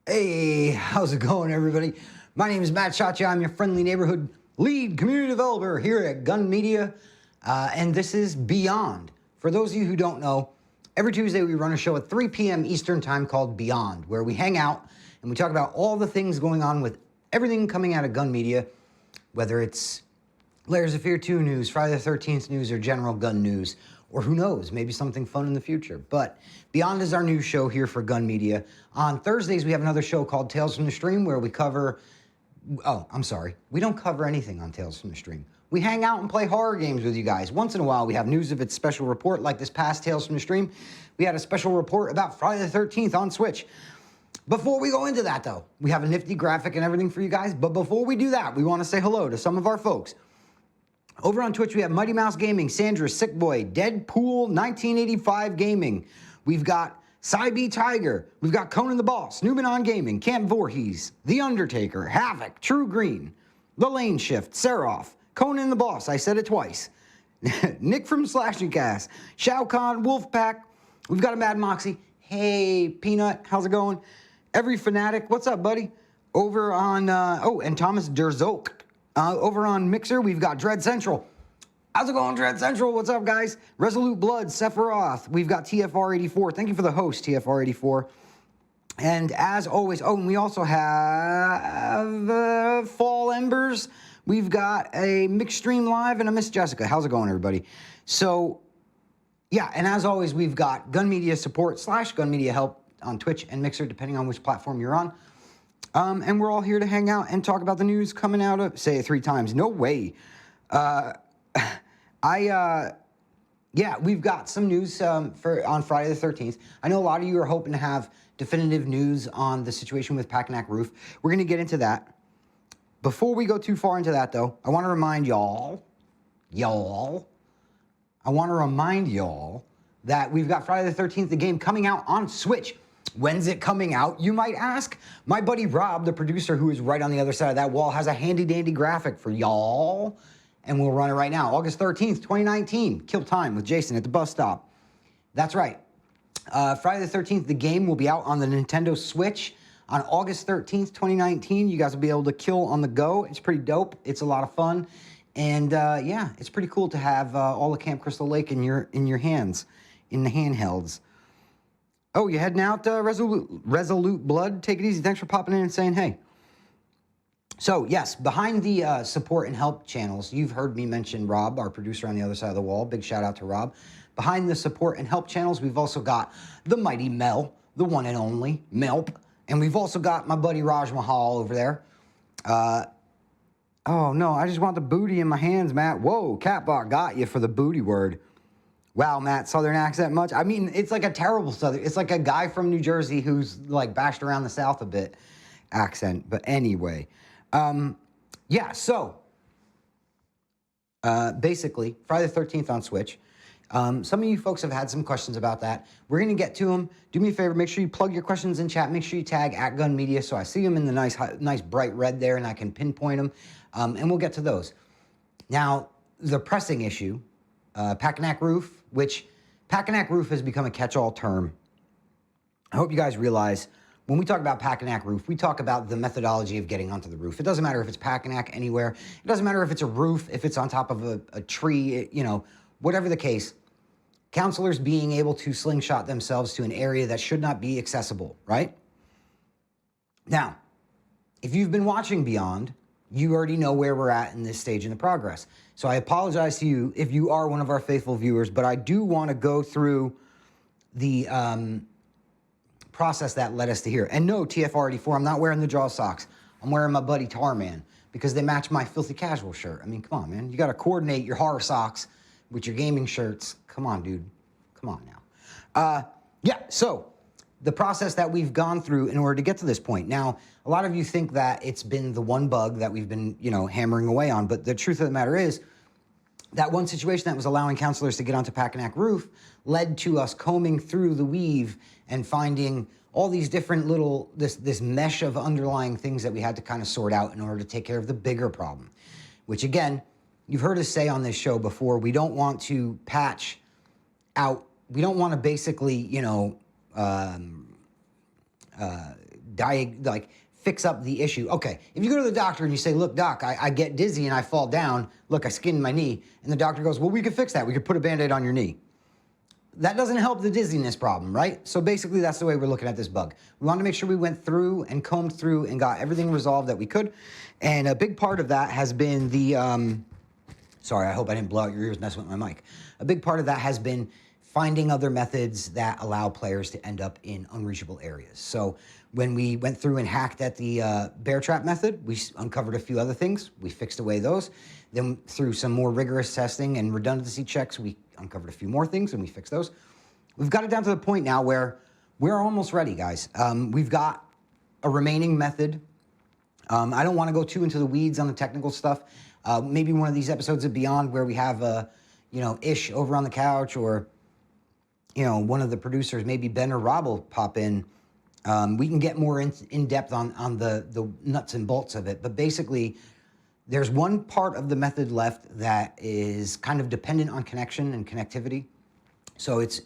Hey, how's it going, everybody? My name is Mattshotcha. I'm your friendly neighborhood lead community developer here at Gun Media, and this is Beyond. For those of you who don't know, every Tuesday we run a show at 3 p.m. Eastern Time called Beyond, where we hang out and we talk about all the things going on with everything coming out of Gun Media, whether it's Layers of Fear 2 news, Friday the 13th news, or general gun news, or who knows, maybe something fun in the future. But Beyond is our new show here for Gun Media. On Thursdays, we have another show called Tales from the Stream where we cover, we don't cover anything on Tales from the Stream. We hang out and play horror games with you guys. Once in a while, we have news of its special report, like this past Tales from the Stream. We had a special report about Friday the 13th on Switch. Before we go into that, though, we have a nifty graphic and everything for you guys. But before we do that, we want to say hello to some of our folks. Over on Twitch, we have Mighty Mouse Gaming, Sandra, Sick Boy, Deadpool 1985 Gaming. We've got Cyb Tiger. We've got Conan the Boss, Newman on Gaming, Camp Voorhees, The Undertaker, Havoc, True Green, The Lane Shift, Seraph, Conan the Boss, I said it twice, Nick from Slashing Cast, Shao Kahn, Wolfpack. We've got a Mad Moxie. Hey, Peanut, how's it going? Every Fanatic, what's up, buddy? Over on, and Thomas Derzok. Over on Mixer, we've got Dread Central. How's it going, Dread Central? What's up, guys? Resolute Blood, Sephiroth. We've got TFR84. Thank you for the host, TFR84. And as always, and we also have Fall Embers. We've got a Mixed Stream Live and a Miss Jessica. How's it going, everybody? So, yeah, and as always, we've got Gun Media support / Gun Media help on Twitch and Mixer, depending on which platform you're on. And we're all here to hang out and talk about the news coming out of, say it 3 times. No way. We've got some news on Friday the 13th. I know a lot of you are hoping to have definitive news on the situation with Packanack Roof. We're going to get into that. Before we go too far into that, though, I want to remind y'all that we've got Friday the 13th, the game coming out on Switch. When's it coming out, you might ask? My buddy Rob, the producer who is right on the other side of that wall, has a handy-dandy graphic for y'all, and we'll run it right now. August 13th, 2019, Kill Time with Jason at the bus stop. That's right. Friday the 13th, the game will be out on the Nintendo Switch on August 13th, 2019. You guys will be able to kill on the go. It's pretty dope. It's a lot of fun. And, it's pretty cool to have all of Camp Crystal Lake in your hands, in the handhelds. Oh, you heading out, Resolute Blood? Take it easy. Thanks for popping in and saying hey. So, yes, behind the support and help channels, you've heard me mention Rob, our producer on the other side of the wall. Big shout out to Rob. Behind the support and help channels, we've also got the mighty Mel, the one and only Melp. And we've also got my buddy Raj Mahal over there. Oh, no, I just want the booty in my hands, Matt. Whoa, Catbot got you for the booty word. Wow, Matt, Southern accent much? I mean, it's like a terrible Southern. It's like a guy from New Jersey who's like bashed around the South a bit accent. But anyway, basically, Friday the 13th on Switch. Some of you folks have had some questions about that. We're going to get to them. Do me a favor, make sure you plug your questions in chat. Make sure you tag at Gun Media so I see them in the nice bright red there and I can pinpoint them. And we'll get to those. Now, the pressing issue, Packanack Roof, which Packanack Roof has become a catch-all term. I hope you guys realize when we talk about Packanack Roof, we talk about the methodology of getting onto the roof. It doesn't matter if it's Packanack anywhere. It doesn't matter if it's a roof, if it's on top of a tree, whatever the case. Counselors being able to slingshot themselves to an area that should not be accessible, right? Now, if you've been watching Beyond, you already know where we're at in this stage in the progress. So I apologize to you if you are one of our faithful viewers, but I do want to go through the process that led us to here. And no, TFR84, I'm not wearing the draw socks. I'm wearing my buddy Tarman because they match my filthy casual shirt. I mean, come on, man. You got to coordinate your horror socks with your gaming shirts. Come on, dude. Come on now. So the process that we've gone through in order to get to this point. Now, a lot of you think that it's been the one bug that we've been, hammering away on. But the truth of the matter is that one situation that was allowing counselors to get onto Packanack Roof led to us combing through the weave and finding all these different little, this mesh of underlying things that we had to kind of sort out in order to take care of the bigger problem, which again, you've heard us say on this show before, we don't want to patch out, we don't want to basically, fix up the issue. Okay, if you go to the doctor and you say, look, doc, I get dizzy and I fall down. Look, I skinned my knee. And the doctor goes, well, we could fix that. We could put a Band-Aid on your knee. That doesn't help the dizziness problem, right? So basically, that's the way we're looking at this bug. We wanted to make sure we went through and combed through and got everything resolved that we could. And a big part of that has been the, sorry, I hope I didn't blow out your ears messing with my mic. A big part of that has been finding other methods that allow players to end up in unreachable areas. So when we went through and hacked at the bear trap method, we uncovered a few other things. We fixed away those. Then through some more rigorous testing and redundancy checks, we uncovered a few more things and we fixed those. We've got it down to the point now where we're almost ready, guys. We've got a remaining method. I don't want to go too into the weeds on the technical stuff. Maybe one of these episodes of Beyond where we have, Ish over on the couch, or, one of the producers, maybe Ben or Rob will pop in. We can get more in depth on the nuts and bolts of it. But basically, there's one part of the method left that is kind of dependent on connection and connectivity. So it's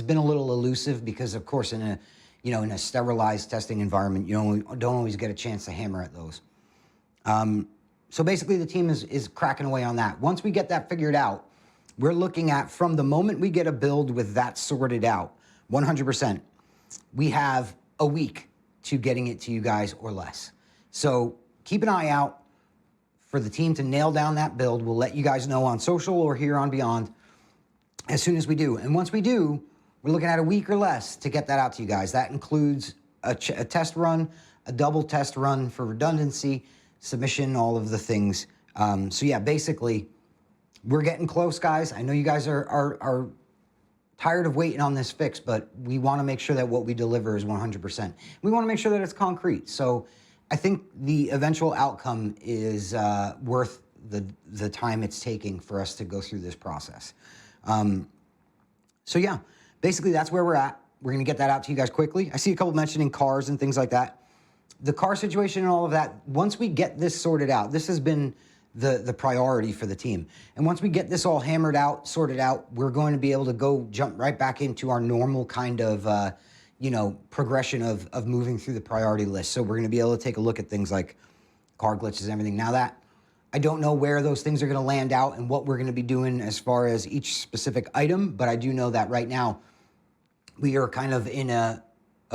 been a little elusive because, of course, in a sterilized testing environment, you don't always get a chance to hammer at those. So basically, the team is cracking away on that. Once we get that figured out, we're looking at, from the moment we get a build with that sorted out, 100%, we have a week to getting it to you guys or less. So keep an eye out for the team to nail down that build. We'll let you guys know on social or here on Beyond as soon as we do. And once we do, we're looking at a week or less to get that out to you guys. That includes a test run, a double test run for redundancy, submission, all of the things. So yeah, basically, we're getting close, guys. I know you guys are tired of waiting on this fix, but we want to make sure that what we deliver is 100%. We want to make sure that it's concrete. So I think the eventual outcome is worth the time it's taking for us to go through this process. So yeah, basically that's where we're at. We're going to get that out to you guys quickly. I see a couple mentioning cars and things like that. The car situation and all of that, once we get this sorted out, this has been the priority for the team. And once we get this all hammered out, sorted out, we're going to be able to jump right back into our normal kind of, progression of moving through the priority list. So we're going to be able to take a look at things like car glitches and everything. Now that I don't know where those things are going to land out and what we're going to be doing as far as each specific item, but I do know that right now we are kind of in a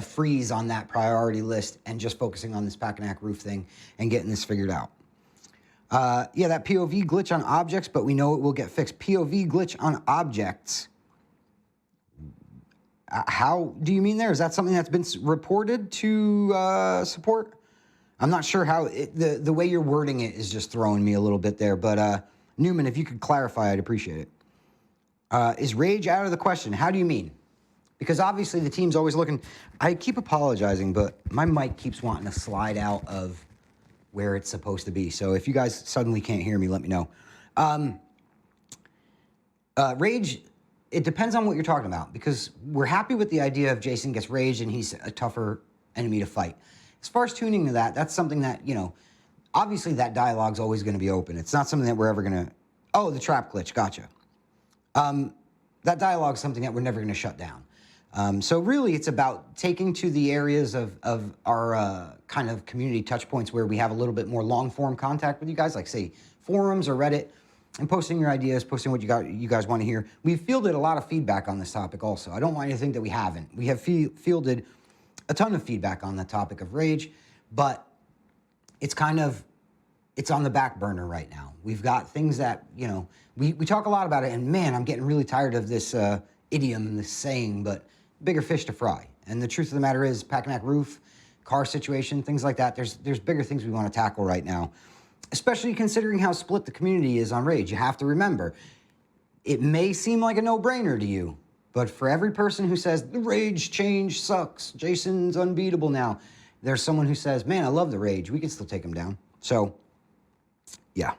freeze on that priority list and just focusing on this Packanack roof thing and getting this figured out. Yeah, that POV glitch on objects, but we know it will get fixed. POV glitch on objects. How do you mean there? Is that something that's been reported to support? I'm not sure how the way you're wording it is just throwing me a little bit there. But Newman, if you could clarify, I'd appreciate it. Is rage out of the question? How do you mean? Because obviously the team's always looking. I keep apologizing, but my mic keeps wanting to slide out of where it's supposed to be. So if you guys suddenly can't hear me, let me know. Rage, it depends on what you're talking about, because we're happy with the idea of Jason gets rage and he's a tougher enemy to fight. As far as tuning to that, that's something that, obviously that dialogue's always going to be open. It's not something that we're ever going to, oh, the trap glitch, gotcha. That dialogue is something that we're never going to shut down. So really, it's about taking to the areas of our kind of community touch points where we have a little bit more long-form contact with you guys, like, say, forums or Reddit, and posting your ideas, posting what you guys want to hear. We've fielded a lot of feedback on this topic also. I don't want you to think that we haven't. We have fielded a ton of feedback on the topic of rage, but it's on the back burner right now. We've got things that, we talk a lot about it, and man, I'm getting really tired of this idiom, this saying, but bigger fish to fry. And the truth of the matter is, Packanack roof, car situation, things like that, there's bigger things we want to tackle right now, especially considering how split the community is on rage. You have to remember, it may seem like a no-brainer to you, but for every person who says, the rage change sucks, Jason's unbeatable now, there's someone who says, man, I love the rage, we can still take him down. So, yeah.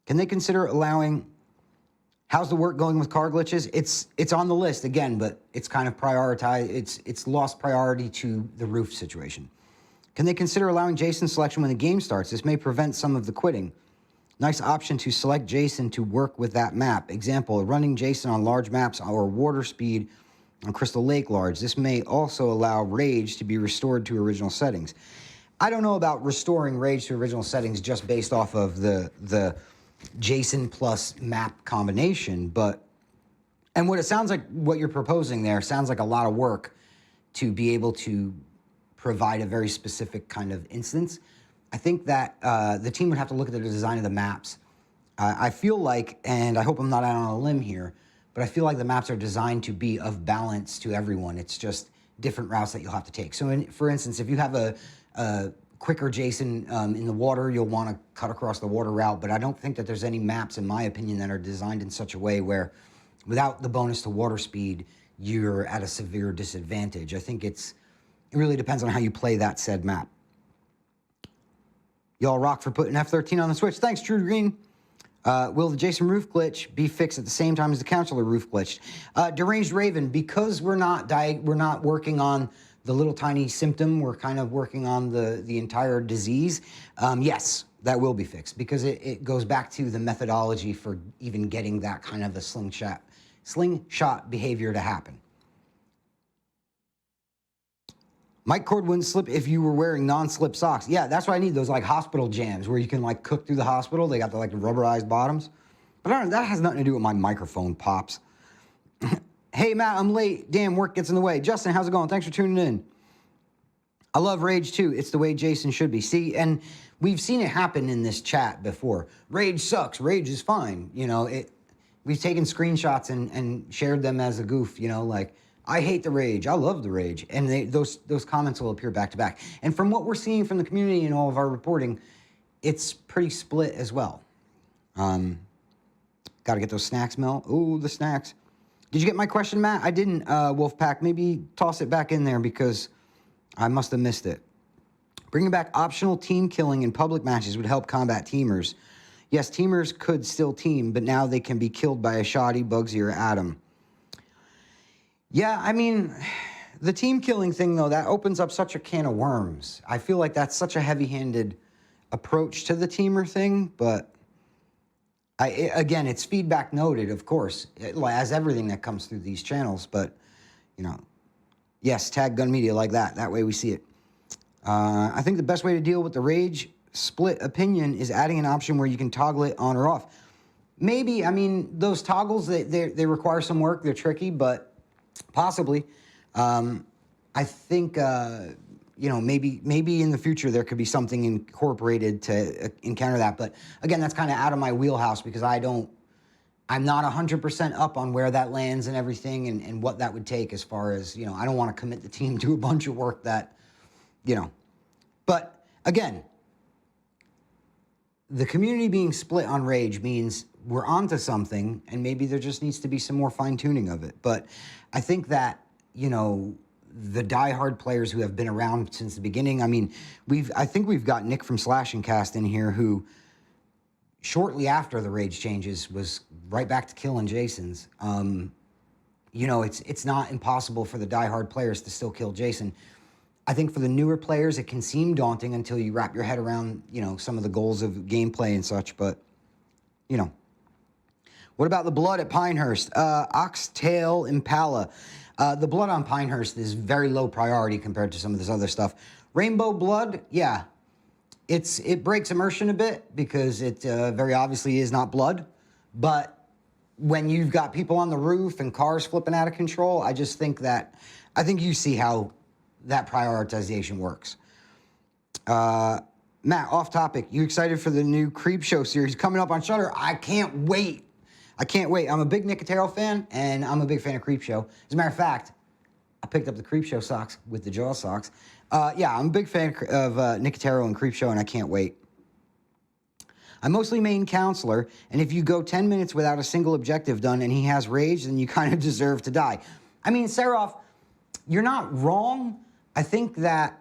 Can they consider allowing... How's the work going with car glitches? It's on the list again, but it's kind of prioritized. It's lost priority to the roof situation. Can they consider allowing Jason selection when the game starts? This may prevent some of the quitting. Nice option to select Jason to work with that map. Example, running Jason on large maps or water speed on Crystal Lake Large. This may also allow Rage to be restored to original settings. I don't know about restoring Rage to original settings just based off of the Jason plus map combination, and what it sounds like, what you're proposing there sounds like a lot of work to be able to provide a very specific kind of instance. I think that the team would have to look at the design of the maps. I feel like, and I hope I'm not out on a limb here, but I feel like the maps are designed to be of balance to everyone. It's just different routes that you'll have to take. So for instance, if you have a quicker Jason in the water, you'll want to cut across the water route, but I don't think that there's any maps, in my opinion, that are designed in such a way where without the bonus to water speed, you're at a severe disadvantage. I think it really depends on how you play that said map. Y'all rock for putting F13 on the Switch. Thanks, True Green. Will the Jason roof glitch be fixed at the same time as the counselor roof glitched? Deranged Raven, because we're not working on the little tiny symptom, we're kind of working on the entire disease. Yes, that will be fixed, because it goes back to the methodology for even getting that kind of a slingshot behavior to happen. Mic cord wouldn't slip if you were wearing non-slip socks. Yeah, that's why I need those like hospital jams where you can like cook through the hospital. They got the like rubberized bottoms. But I don't know, that has nothing to do with my microphone pops. Hey Matt, I'm late. Damn, work gets in the way. Justin, how's it going? Thanks for tuning in. I love Rage too. It's the way Jason should be. See, and we've seen it happen in this chat before. Rage sucks. Rage is fine. You know, we've taken screenshots and shared them as a goof, you know, like, I hate the Rage. I love the Rage. And those comments will appear back to back. And from what we're seeing from the community and all of our reporting, it's pretty split as well. Got to get those snacks, Mel. Ooh, the snacks. Did you get my question, Matt? I didn't, Wolfpack. Maybe toss it back in there because I must have missed it. Bringing back optional team killing in public matches would help combat teamers. Yes, teamers could still team, but now they can be killed by a Shoddy, Bugsy, or Adam. Yeah, I mean, the team killing thing, though, that opens up such a can of worms. I feel like that's such a heavy-handed approach to the teamer thing, but again, it's feedback noted, of course, as everything that comes through these channels, but, you know, yes, tag Gun Media like that. That way we see it. I think the best way to deal with the Rage split opinion is adding an option where you can toggle it on or off. Maybe, I mean, those toggles, they require some work. They're tricky, but possibly. I think, you know, maybe in the future there could be something incorporated to encounter that. But again, that's kind of out of my wheelhouse because I'm not 100% up on where that lands and everything and what that would take as far as, you know, I don't want to commit the team to a bunch of work that, you know. But again, the community being split on Rage means we're onto something, and maybe there just needs to be some more fine-tuning of it. But I think that, you know, the diehard players who have been around since the beginning, I mean, I think we've got Nick from Slash and Cast in here who, shortly after the Rage changes, was right back to killing Jasons. You know, it's not impossible for the diehard players to still kill Jason. I think for the newer players, it can seem daunting until you wrap your head around, you know, some of the goals of gameplay and such, but, you know. What about the blood at Pinehurst? Oxtail Impala. The blood on Pinehurst is very low priority compared to some of this other stuff. Rainbow blood, yeah. It breaks immersion a bit because it very obviously is not blood, but when you've got people on the roof and cars flipping out of control, I think you see how that prioritization works. Matt, off topic. You excited for the new Creep Show series coming up on Shudder? I can't wait. I can't wait. I'm a big Nicotero fan, and I'm a big fan of Creep Show. As a matter of fact, I picked up the Creep Show socks with the Jaw socks. Yeah, I'm a big fan of Nicotero and Creep Show, and I can't wait. I mostly main counselor, and if you go 10 minutes without a single objective done and he has rage, then you kind of deserve to die. I mean, Seraph, you're not wrong. I think that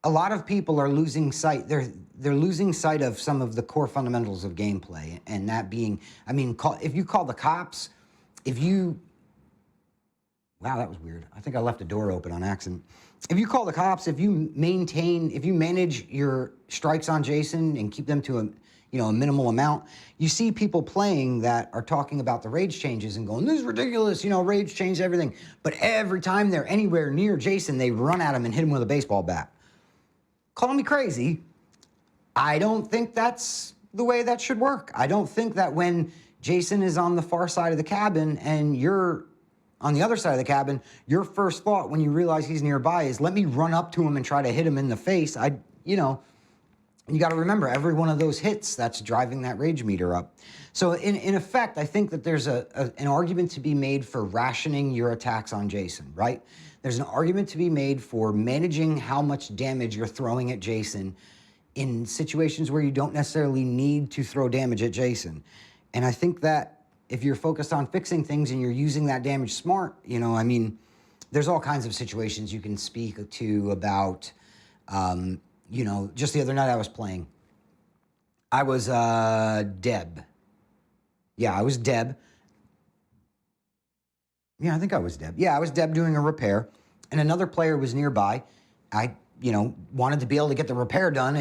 a lot of people are losing sight. They're losing sight of some of the core fundamentals of gameplay, and that being, I mean, if you call the cops, wow, that was weird. I think I left a door open on accident. If you call the cops, if you manage your strikes on Jason and keep them to a minimal amount. You see people playing that are talking about the rage changes and going, this is ridiculous, rage changed everything. But every time they're anywhere near Jason, they run at him and hit him with a baseball bat. Call me crazy. I don't think that's the way that should work. I don't think that when Jason is on the far side of the cabin and you're on the other side of the cabin, your first thought when you realize he's nearby is, let me run up to him and try to hit him in the face. You got to remember, every one of those hits, that's driving that rage meter up. So in effect, I think that there's an argument to be made for rationing your attacks on Jason, right? There's an argument to be made for managing how much damage you're throwing at Jason in situations where you don't necessarily need to throw damage at Jason. And I think that if you're focused on fixing things and you're using that damage smart, there's all kinds of situations you can speak to about, just the other night I was playing. I was Deb. Yeah, I was Deb. Yeah, I think I was Deb. Yeah, I was Deb doing a repair, and another player was nearby. I wanted to be able to get the repair done.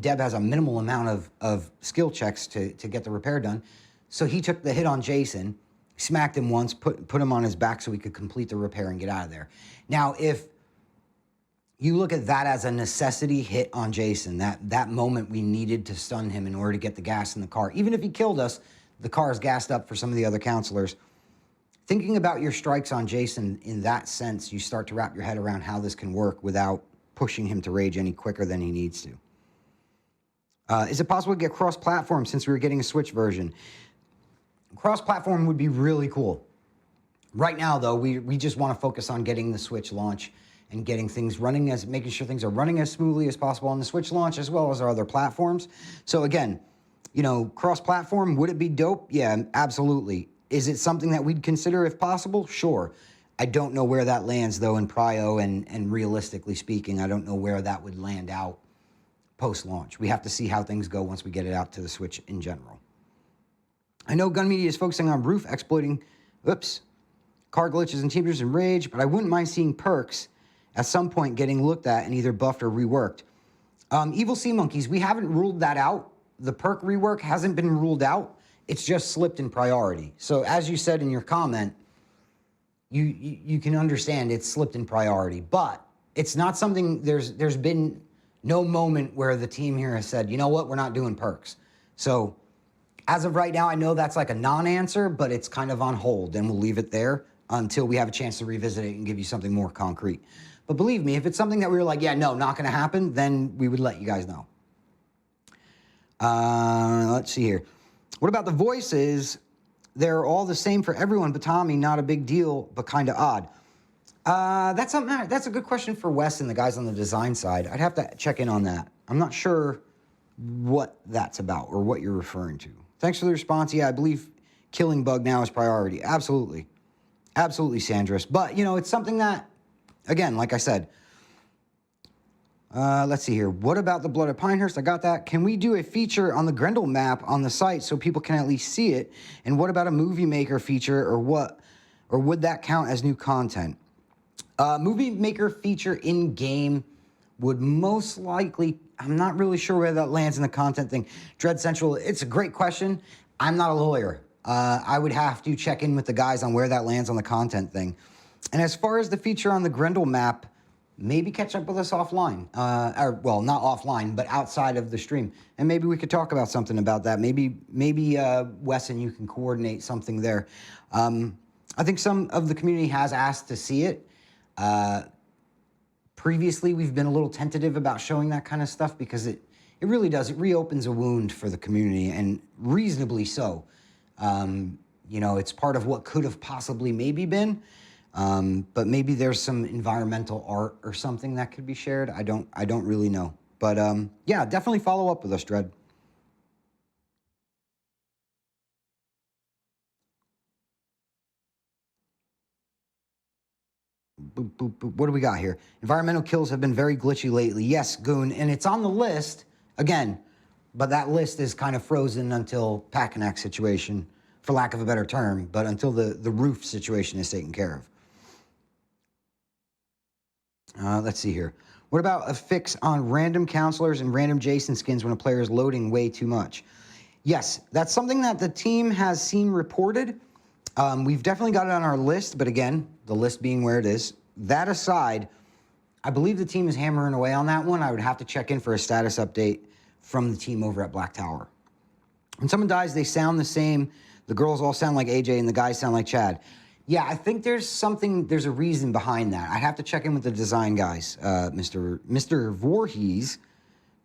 Deb has a minimal amount of skill checks to get the repair done. So he took the hit on Jason, smacked him once, put him on his back so he could complete the repair and get out of there. Now, if you look at that as a necessity hit on Jason, that moment we needed to stun him in order to get the gas in the car. Even if he killed us, the car is gassed up for some of the other counselors. Thinking about your strikes on Jason in that sense, you start to wrap your head around how this can work without pushing him to rage any quicker than he needs to. Is it possible to get cross-platform since we were getting a Switch version? Cross-platform would be really cool. Right now, though, we just want to focus on getting the Switch launch and getting things running, making sure things are running as smoothly as possible on the Switch launch, as well as our other platforms. So again, cross-platform, would it be dope? Yeah, absolutely. Is it something that we'd consider if possible? Sure. I don't know where that lands, though, in Prio, and realistically speaking, I don't know where that would land out post-launch. We have to see how things go once we get it out to the Switch in general. I know Gun Media is focusing on Roof exploiting, car glitches and teamers and rage, but I wouldn't mind seeing perks at some point getting looked at and either buffed or reworked. Evil Sea Monkeys, we haven't ruled that out. The perk rework hasn't been ruled out. It's just slipped in priority. So as you said in your comment, you can understand it's slipped in priority, but it's not something, there's been no moment where the team here has said, you know what, we're not doing perks. So as of right now, I know that's like a non-answer, but it's kind of on hold, and we'll leave it there until we have a chance to revisit it and give you something more concrete. But believe me, if it's something that we were like, yeah, no, not going to happen, then we would let you guys know. Let's see here. What about the voices? They're all the same for everyone, but Tommy, not a big deal, but kind of odd. That's a good question for Wes and the guys on the design side. I'd have to check in on that. I'm not sure what that's about or what you're referring to. Thanks for the response. Yeah, I believe killing Bug now is priority. Absolutely. Absolutely, Sandris. But, it's something that, again, like I said, let's see here. What about the Blood of Pinehurst? I got that. Can we do a feature on the Grendel map on the site so people can at least see it? And what about a movie maker feature or would that count as new content? Movie maker feature in-game would most likely, I'm not really sure where that lands in the content thing. Dread Central, it's a great question. I'm not a lawyer. I would have to check in with the guys on where that lands on the content thing. And as far as the feature on the Grendel map, maybe catch up with us offline. Well, not offline, but outside of the stream. And maybe we could talk about something about that. Maybe Wes and you can coordinate something there. I think some of the community has asked to see it. Previously, we've been a little tentative about showing that kind of stuff because it really does. It reopens a wound for the community, and reasonably so. It's part of what could have possibly maybe been, but maybe there's some environmental art or something that could be shared. I don't really know. But yeah, definitely follow up with us, Dread. Boop, boop, boop. What do we got here? Environmental kills have been very glitchy lately. Yes, Goon, and it's on the list, again, but that list is kind of frozen until Packanack situation, for lack of a better term, but until the roof situation is taken care of. Let's see here. What about a fix on random counselors and random Jason skins when a player is loading way too much? Yes, that's something that the team has seen reported. We've definitely got it on our list, but again, the list being where it is. That aside, I believe the team is hammering away on that one. I would have to check in for a status update from the team over at Black Tower. When someone dies, they sound the same. The girls all sound like AJ and the guys sound like Chad. Yeah, I think there's a reason behind that. I'd have to check in with the design guys, Mr. Voorhees.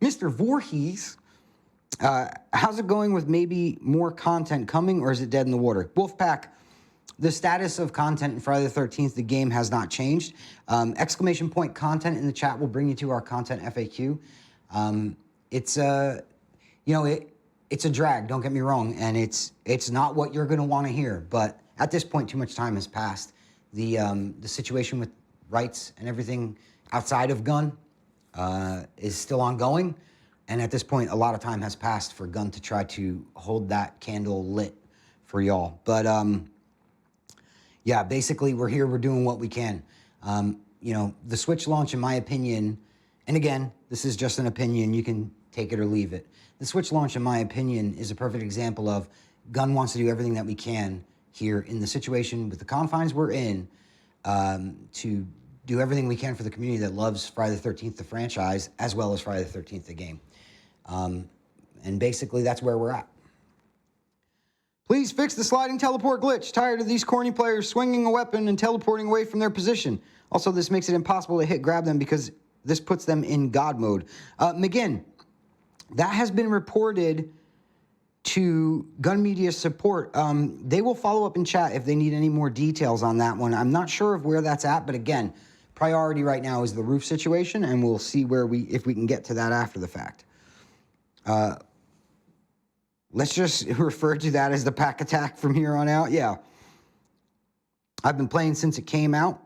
Mr. Voorhees, how's it going with maybe more content coming, or is it dead in the water? Wolfpack, the status of content in Friday the 13th, the game has not changed. Exclamation point content in the chat will bring you to our content FAQ. It's a drag, don't get me wrong, and it's not what you're going to want to hear, but at this point, too much time has passed. The situation with rights and everything outside of Gun is still ongoing, and at this point, a lot of time has passed for Gun to try to hold that candle lit for y'all. But yeah, basically, we're here, we're doing what we can. The Switch launch, in my opinion, and again, this is just an opinion, you can take it or leave it. The Switch launch, in my opinion, is a perfect example of Gun wants to do everything that we can here in the situation with the confines we're in to do everything we can for the community that loves Friday the 13th, the franchise, as well as Friday the 13th, the game. And basically, that's where we're at. Please fix the sliding teleport glitch. Tired of these corny players swinging a weapon and teleporting away from their position. Also, this makes it impossible to grab them because this puts them in God mode. McGinn, that has been reported to Gun Media support. They will follow up in chat if they need any more details on that one. I'm not sure of where that's at, but again, priority right now is the roof situation, and we'll see if we can get to that after the fact. Let's just refer to that as the pack attack from here on out. Yeah. I've been playing since it came out.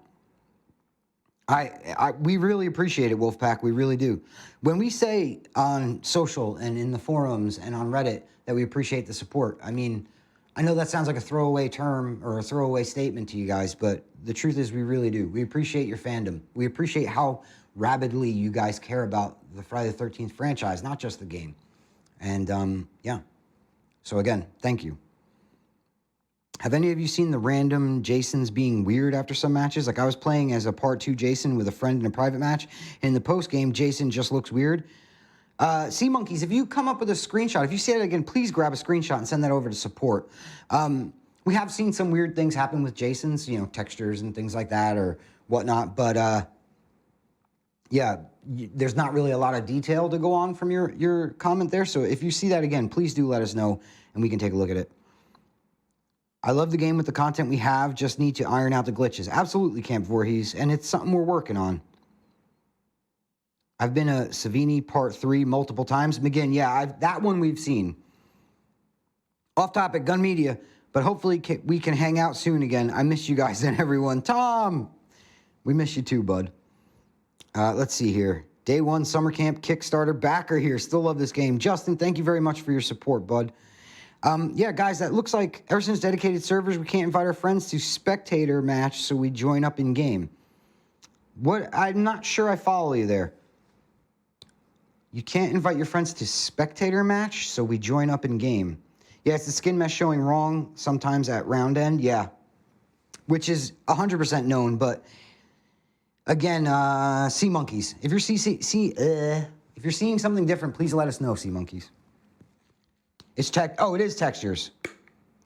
We really appreciate it, Wolfpack. We really do. When we say on social and in the forums and on Reddit that we appreciate the support, I mean, I know that sounds like a throwaway term or a throwaway statement to you guys, but the truth is we really do. We appreciate your fandom. We appreciate how rabidly you guys care about the Friday the 13th franchise, not just the game. And yeah. So again, thank you. Have any of you seen the random Jasons being weird after some matches? Like I was playing as a part 2 Jason with a friend in a private match. In the post game, Jason just looks weird. Sea Monkeys, if you come up with a screenshot, if you say it again, please grab a screenshot and send that over to support. We have seen some weird things happen with Jasons, textures and things like that or whatnot. But yeah, there's not really a lot of detail to go on from your comment there. So if you see that again, please do let us know and we can take a look at it. I love the game with the content we have, just need to iron out the glitches. Absolutely, Camp Voorhees, and it's something we're working on. I've been a Savini Part 3 multiple times. McGinn, yeah, that one we've seen. Off topic, Gun Media, but hopefully we can hang out soon again. I miss you guys and everyone. Tom, we miss you too, bud. Let's see here. Day 1 Summer Camp Kickstarter backer here. Still love this game. Justin, thank you very much for your support, bud. Yeah, guys, that looks like ever since dedicated servers, we can't invite our friends to spectator match, so we join up in game. What? I'm not sure I follow you there. You can't invite your friends to spectator match, so we join up in game. Yeah, it's the skin mesh showing wrong sometimes at round end. Yeah, which is 100% known. But again, Sea Monkeys, if you're if you're seeing something different, please let us know, Sea Monkeys. It is textures.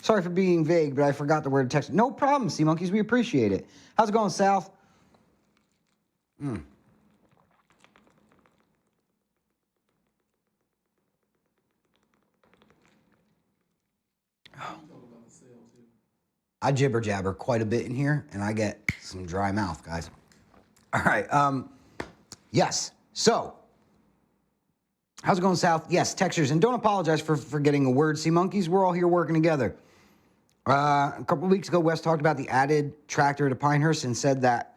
Sorry for being vague, but I forgot the word texture. No problem, Sea Monkeys. We appreciate it. How's it going, South? I jibber jabber quite a bit in here, and I get some dry mouth, guys. All right. Yes. So, how's it going, South? Yes, textures. And don't apologize for forgetting a word, Sea Monkeys. We're all here working together. A couple of weeks ago, Wes talked about the added tractor to Pinehurst and said that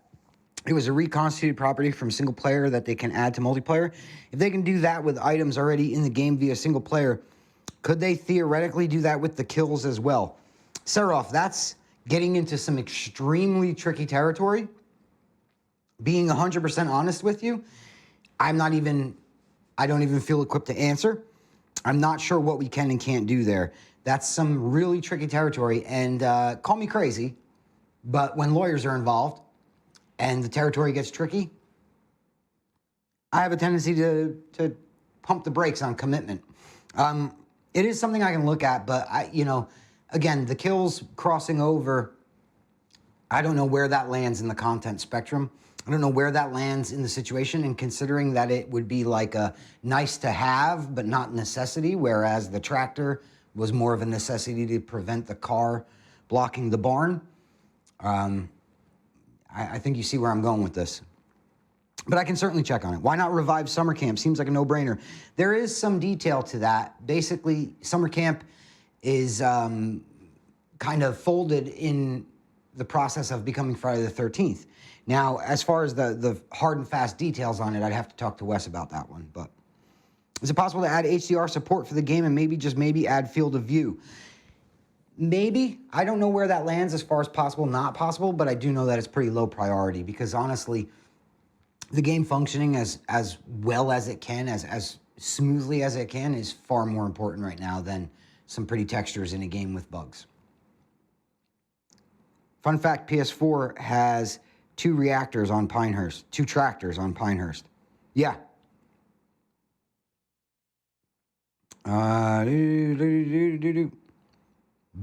it was a reconstituted property from single player that they can add to multiplayer. If they can do that with items already in the game via single player, could they theoretically do that with the kills as well? Seraph, that's getting into some extremely tricky territory. Being 100% honest with you, I don't even feel equipped to answer. I'm not sure what we can and can't do there. That's some really tricky territory, and call me crazy, but when lawyers are involved and the territory gets tricky, I have a tendency to pump the brakes on commitment. It is something I can look at, but again, the kills crossing over, I don't know where that lands in the content spectrum. I don't know where that lands in the situation, and considering that it would be like a nice to have, but not necessity, whereas the tractor was more of a necessity to prevent the car blocking the barn. I think you see where I'm going with this. But I can certainly check on it. Why not revive summer camp? Seems like a no-brainer. There is some detail to that. Basically, summer camp is kind of folded in the process of becoming Friday the 13th. Now, as far as the hard and fast details on it, I'd have to talk to Wes about that one. But is it possible to add HDR support for the game and maybe, just maybe, add field of view? Maybe. I don't know where that lands as far as possible, not possible, but I do know that it's pretty low priority because, honestly, the game functioning as well as it can, as smoothly as it can, is far more important right now than some pretty textures in a game with bugs. Fun fact, PS4 has 2 reactors on Pinehurst, 2 tractors on Pinehurst. Yeah.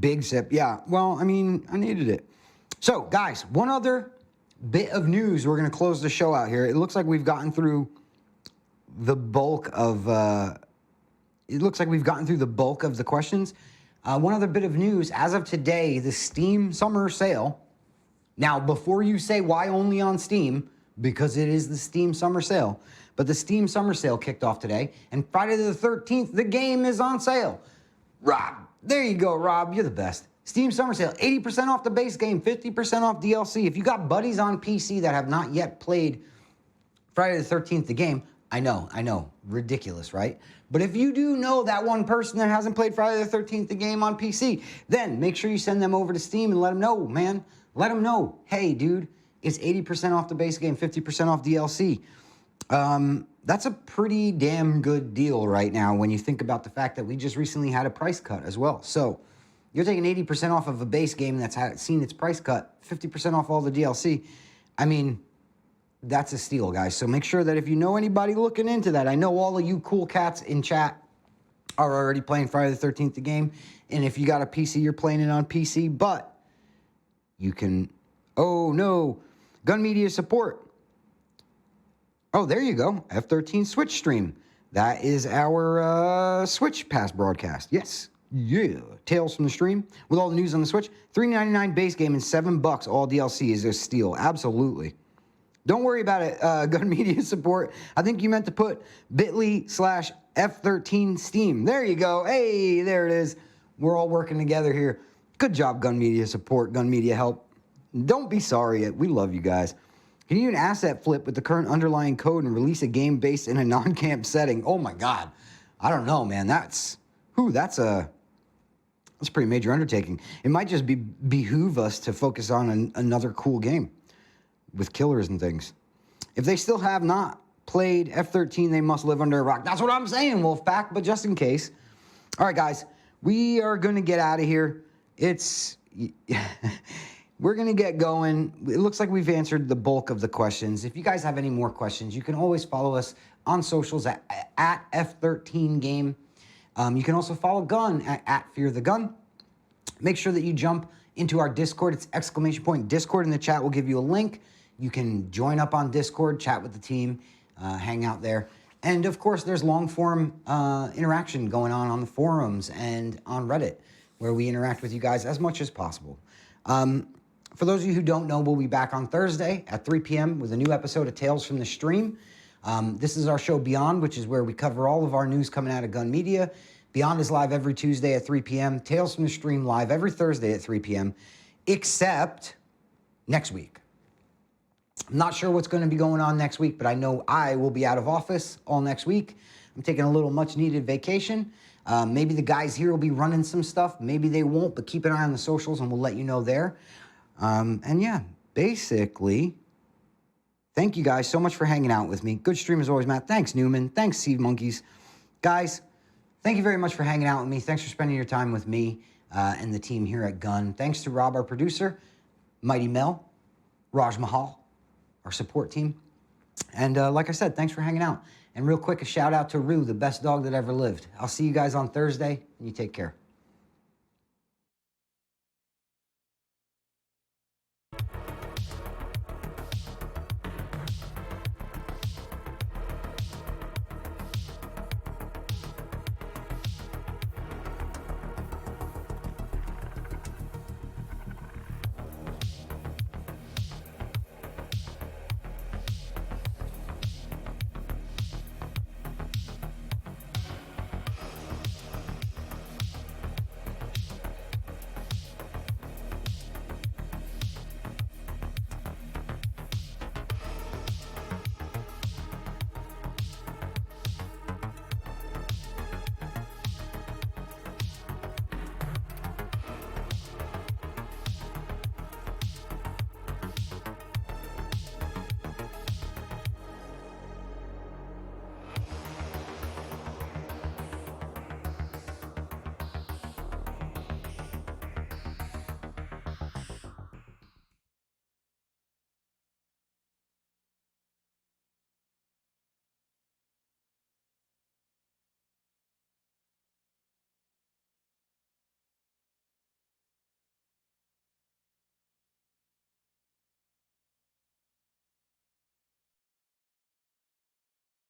Big sip. Yeah, well, I mean, I needed it. So, guys, one other bit of news. We're going to close the show out here. It looks like we've gotten through the bulk of the questions. One other bit of news. As of today, the Steam Summer Sale. Now, before you say why only on Steam, because it is the Steam Summer Sale, but the Steam Summer Sale kicked off today, and Friday the 13th, the game is on sale. Rob, there you go, Rob. You're the best. Steam Summer Sale, 80% off the base game, 50% off DLC. If you got buddies on PC that have not yet played Friday the 13th, the game, I know, ridiculous, right? But if you do know that one person that hasn't played Friday the 13th, the game on PC, then make sure you send them over to Steam and let them know, man. Let them know, hey, dude, it's 80% off the base game, 50% off DLC. That's a pretty damn good deal right now when you think about the fact that we just recently had a price cut as well. So you're taking 80% off of a base game that's seen its price cut, 50% off all the DLC. I mean, that's a steal, guys. So make sure that if you know anybody looking into that, I know all of you cool cats in chat are already playing Friday the 13th, the game. And if you got a PC, you're playing it on PC. But you can, oh no, Gun Media support. Oh, there you go. F13 Switch stream. That is our Switch Pass broadcast. Yes. Yeah. Tales from the stream with all the news on the Switch. $3.99 base game and $7 all DLC is a steal. Absolutely. Don't worry about it, Gun Media support. I think you meant to put bit.ly/F13 Steam. There you go. Hey, there it is. We're all working together here. Good job, Gun Media support, Gun Media help. Don't be sorry. We love you guys. Can you do an asset flip with the current underlying code and release a game based in a non-camp setting? Oh my God. I don't know, man. That's a pretty major undertaking. It might just behoove us to focus on another cool game with killers and things. If they still have not played F13, they must live under a rock. That's what I'm saying, Wolfpack, but just in case. All right, guys, we are going to get out of here. We're going to get going. It looks like we've answered the bulk of the questions. If you guys have any more questions, you can always follow us on socials at F13Game. You can also follow Gun at Fear the Gun. Make sure that you jump into our Discord. It's !Discord in the chat. We'll give you a link. You can join up on Discord, chat with the team, hang out there. And of course, there's long form interaction going on the forums and on Reddit, where we interact with you guys as much as possible. For those of you who don't know, we'll be back on Thursday at 3 p.m. with a new episode of Tales from the Stream. This is our show Beyond, which is where we cover all of our news coming out of Gun Media. Beyond is live every Tuesday at 3 p.m. Tales from the Stream live every Thursday at 3 p.m., except next week. I'm not sure what's going to be going on next week, but I know I will be out of office all next week. I'm taking a little much-needed vacation. Maybe the guys here will be running some stuff. Maybe they won't, but keep an eye on the socials, and we'll let you know there. And yeah, basically, thank you guys so much for hanging out with me. Good stream as always, Matt. Thanks, Newman. Thanks, Seed Monkeys. Guys, Thank you very much for hanging out with me. Thanks for spending your time with me and the team here at Gun. Thanks to Rob, our producer, Mighty Mel, Raj Mahal, our support team. And like I said, thanks for hanging out. And real quick, a shout out to Rue, the best dog that ever lived. I'll see you guys on Thursday, and you take care.